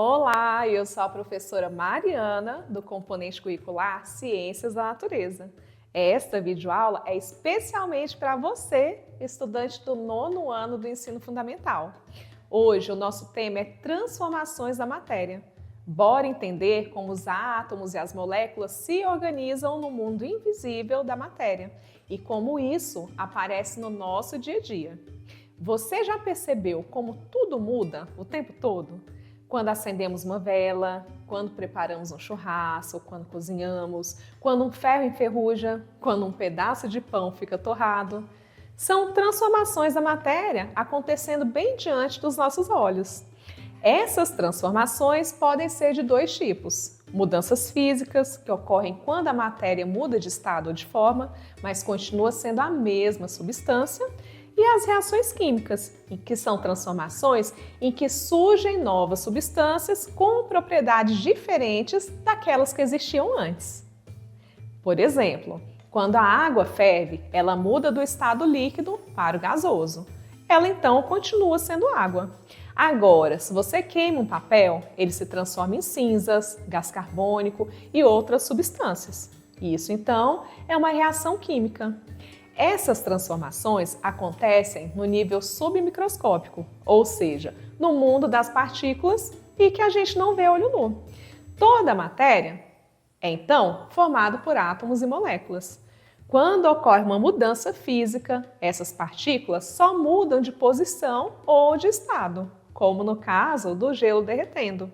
Olá, eu sou a professora Mariana, do componente curricular Ciências da Natureza. Esta videoaula é especialmente para você, estudante do 9º ano do ensino fundamental. Hoje o nosso tema é transformações da matéria. Bora entender como os átomos e as moléculas se organizam no mundo invisível da matéria e como isso aparece no nosso dia a dia. Você já percebeu como tudo muda o tempo todo? Quando acendemos uma vela, quando preparamos um churrasco, quando cozinhamos, quando um ferro enferruja, quando um pedaço de pão fica torrado. São transformações da matéria acontecendo bem diante dos nossos olhos. Essas transformações podem ser de dois tipos: mudanças físicas, que ocorrem quando a matéria muda de estado ou de forma, mas continua sendo a mesma substância, e as reações químicas, que são transformações em que surgem novas substâncias com propriedades diferentes daquelas que existiam antes. Por exemplo, quando a água ferve, ela muda do estado líquido para o gasoso. Ela então continua sendo água. Agora, se você queima um papel, ele se transforma em cinzas, gás carbônico e outras substâncias. Isso então é uma reação química. Essas transformações acontecem no nível submicroscópico, ou seja, no mundo das partículas e que a gente não vê a olho nu. Toda a matéria é, então, formada por átomos e moléculas. Quando ocorre uma mudança física, essas partículas só mudam de posição ou de estado, como no caso do gelo derretendo.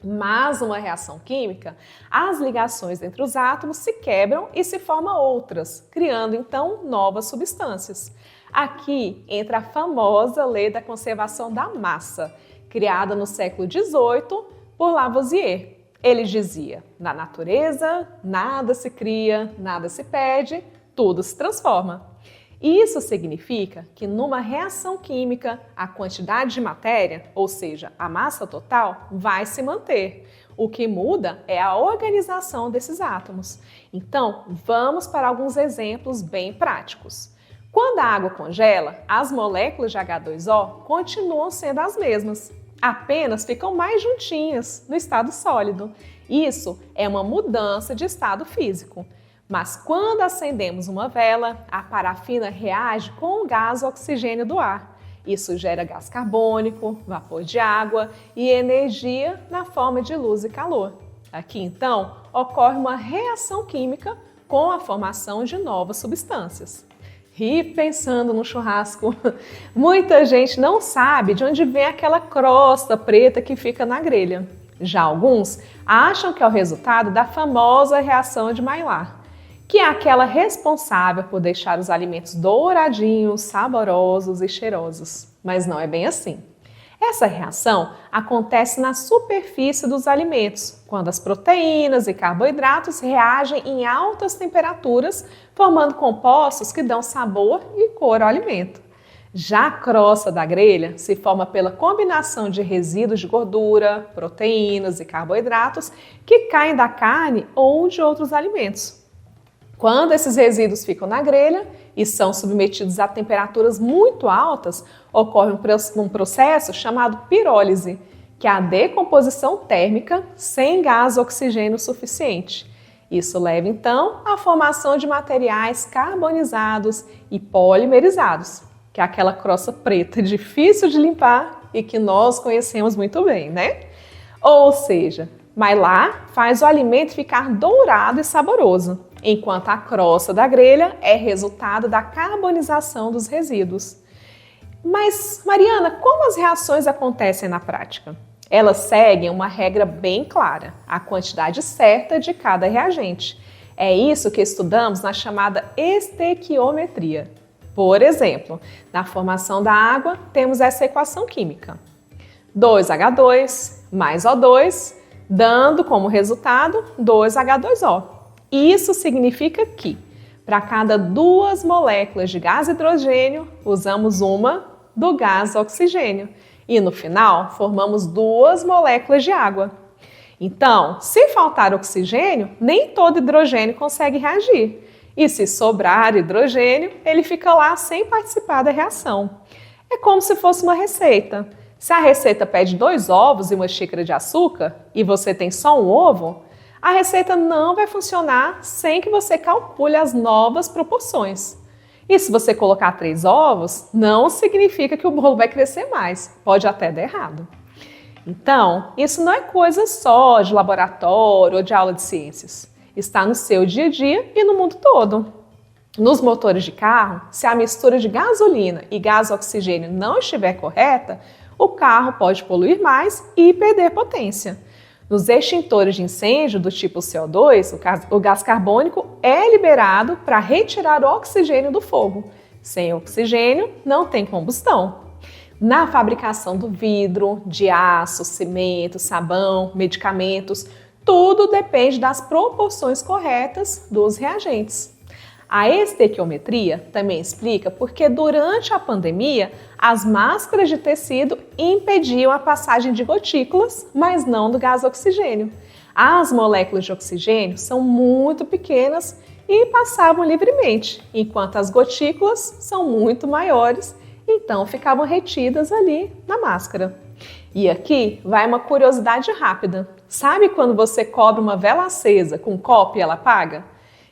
Mas numa reação química, as ligações entre os átomos se quebram e se formam outras, criando então novas substâncias. Aqui entra a famosa lei da conservação da massa, criada no século XVIII por Lavoisier. Ele dizia: na natureza, nada se cria, nada se perde, tudo se transforma. Isso significa que numa reação química, a quantidade de matéria, ou seja, a massa total, vai se manter. O que muda é a organização desses átomos. Então, vamos para alguns exemplos bem práticos. Quando a água congela, as moléculas de H2O continuam sendo as mesmas, apenas ficam mais juntinhas no estado sólido. Isso é uma mudança de estado físico. Mas quando acendemos uma vela, a parafina reage com o gás oxigênio do ar. Isso gera gás carbônico, vapor de água e energia na forma de luz e calor. Aqui, então, ocorre uma reação química com a formação de novas substâncias. E pensando no churrasco, muita gente não sabe de onde vem aquela crosta preta que fica na grelha. Já alguns acham que é o resultado da famosa reação de Maillard, que é aquela responsável por deixar os alimentos douradinhos, saborosos e cheirosos. Mas não é bem assim. Essa reação acontece na superfície dos alimentos, quando as proteínas e carboidratos reagem em altas temperaturas, formando compostos que dão sabor e cor ao alimento. Já a crosta da grelha se forma pela combinação de resíduos de gordura, proteínas e carboidratos que caem da carne ou de outros alimentos. Quando esses resíduos ficam na grelha e são submetidos a temperaturas muito altas, ocorre um processo chamado pirólise, que é a decomposição térmica sem gás oxigênio suficiente. Isso leva então à formação de materiais carbonizados e polimerizados, que é aquela crosta preta difícil de limpar e que nós conhecemos muito bem, né? Ou seja, Maillard faz o alimento ficar dourado e saboroso, enquanto a crosta da grelha é resultado da carbonização dos resíduos. Mas, Mariana, como as reações acontecem na prática? Elas seguem uma regra bem clara, a quantidade certa de cada reagente. É isso que estudamos na chamada estequiometria. Por exemplo, na formação da água, temos essa equação química: 2H2 mais O2, dando como resultado 2H2O. Isso significa que, para cada 2 moléculas de gás hidrogênio, usamos uma do gás oxigênio. E no final, formamos 2 moléculas de água. Então, se faltar oxigênio, nem todo hidrogênio consegue reagir. E se sobrar hidrogênio, ele fica lá sem participar da reação. É como se fosse uma receita. Se a receita pede 2 ovos e 1 xícara de açúcar e você tem só um ovo, a receita não vai funcionar sem que você calcule as novas proporções. E se você colocar 3 ovos, não significa que o bolo vai crescer mais, pode até dar errado. Então, isso não é coisa só de laboratório ou de aula de ciências. Está no seu dia a dia e no mundo todo. Nos motores de carro, se a mistura de gasolina e gás oxigênio não estiver correta, o carro pode poluir mais e perder potência. Nos extintores de incêndio do tipo CO2, o gás carbônico é liberado para retirar o oxigênio do fogo. Sem oxigênio, não tem combustão. Na fabricação do vidro, de aço, cimento, sabão, medicamentos, tudo depende das proporções corretas dos reagentes. A estequiometria também explica porque durante a pandemia as máscaras de tecido impediam a passagem de gotículas, mas não do gás oxigênio. As moléculas de oxigênio são muito pequenas e passavam livremente, enquanto as gotículas são muito maiores, então ficavam retidas ali na máscara. E aqui vai uma curiosidade rápida. Sabe quando você cobre uma vela acesa com um copo e ela apaga?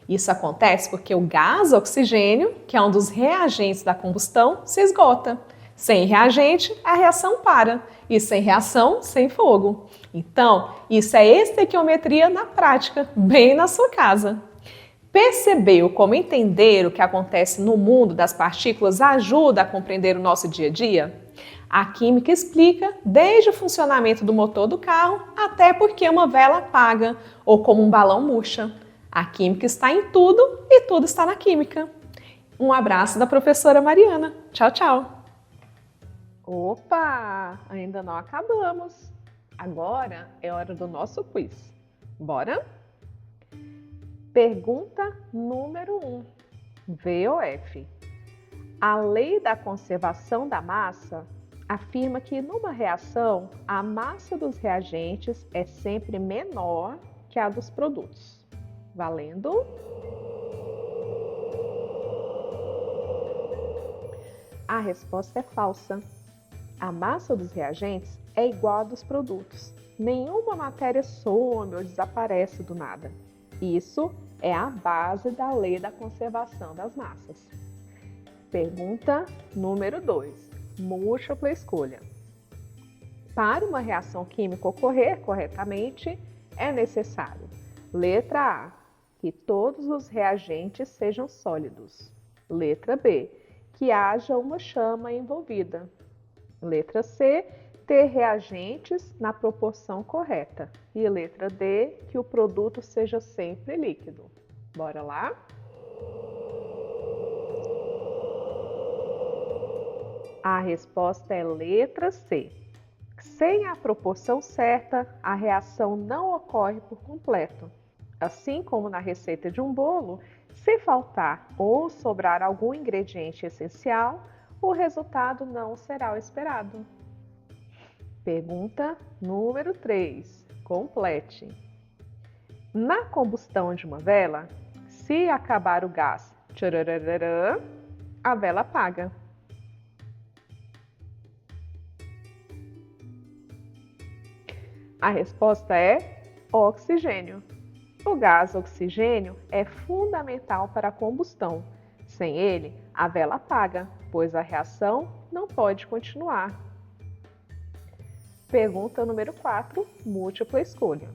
Isso acontece porque o gás oxigênio, que é um dos reagentes da combustão, se esgota. Sem reagente, a reação para. E sem reação, sem fogo. Então, isso é estequiometria na prática, bem na sua casa. Percebeu como entender o que acontece no mundo das partículas ajuda a compreender o nosso dia a dia? A química explica desde o funcionamento do motor do carro até porque uma vela apaga ou como um balão murcha. A química está em tudo e tudo está na química. Um abraço da professora Mariana. Tchau, tchau! Opa! Ainda não acabamos. Agora é hora do nosso quiz. Bora? Pergunta número 1. VOF. A lei da conservação da massa afirma que numa reação a massa dos reagentes é sempre menor que a dos produtos. Valendo? A resposta é falsa. A massa dos reagentes é igual à dos produtos. Nenhuma matéria some ou desaparece do nada. Isso é a base da lei da conservação das massas. Pergunta número 2. Múltipla escolha. Para uma reação química ocorrer corretamente, é necessário: letra A, que todos os reagentes sejam sólidos. Letra B, que haja uma chama envolvida. Letra C, ter reagentes na proporção correta. E letra D, que o produto seja sempre líquido. Bora lá? A resposta é letra C. Sem a proporção certa, a reação não ocorre por completo. Assim como na receita de um bolo, se faltar ou sobrar algum ingrediente essencial, o resultado não será o esperado. Pergunta número 3. Complete. Na combustão de uma vela, se acabar o gás, tcharararã, a vela apaga. A resposta é oxigênio. O gás oxigênio é fundamental para a combustão. Sem ele, a vela apaga, pois a reação não pode continuar. Pergunta número 4, múltipla escolha.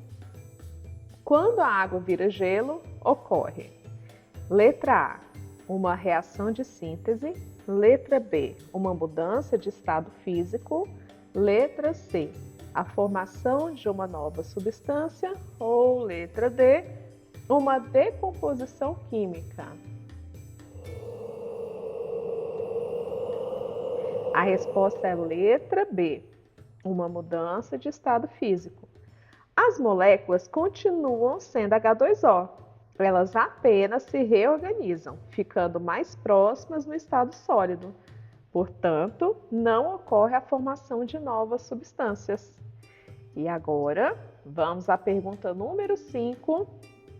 Quando a água vira gelo, ocorre: letra A, uma reação de síntese. Letra B, uma mudança de estado físico. Letra C, a formação de uma nova substância. Ou letra D, uma decomposição química. A resposta é letra B, uma mudança de estado físico. As moléculas continuam sendo H2O. Elas apenas se reorganizam, ficando mais próximas no estado sólido. Portanto, não ocorre a formação de novas substâncias. E agora, vamos à pergunta número 5,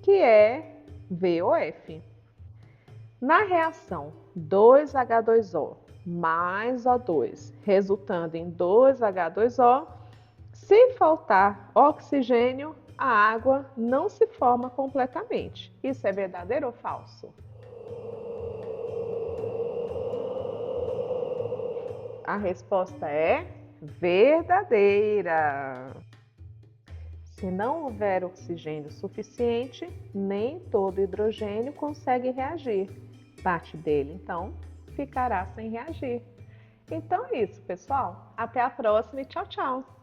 que é VOF. Na reação 2H2O mais O2, resultando em 2H2O. Se faltar oxigênio, a água não se forma completamente. Isso é verdadeiro ou falso? A resposta é verdadeira. Se não houver oxigênio suficiente, nem todo hidrogênio consegue reagir. Parte dele, então, ficará sem reagir. Então é isso, pessoal. Até a próxima e tchau, tchau!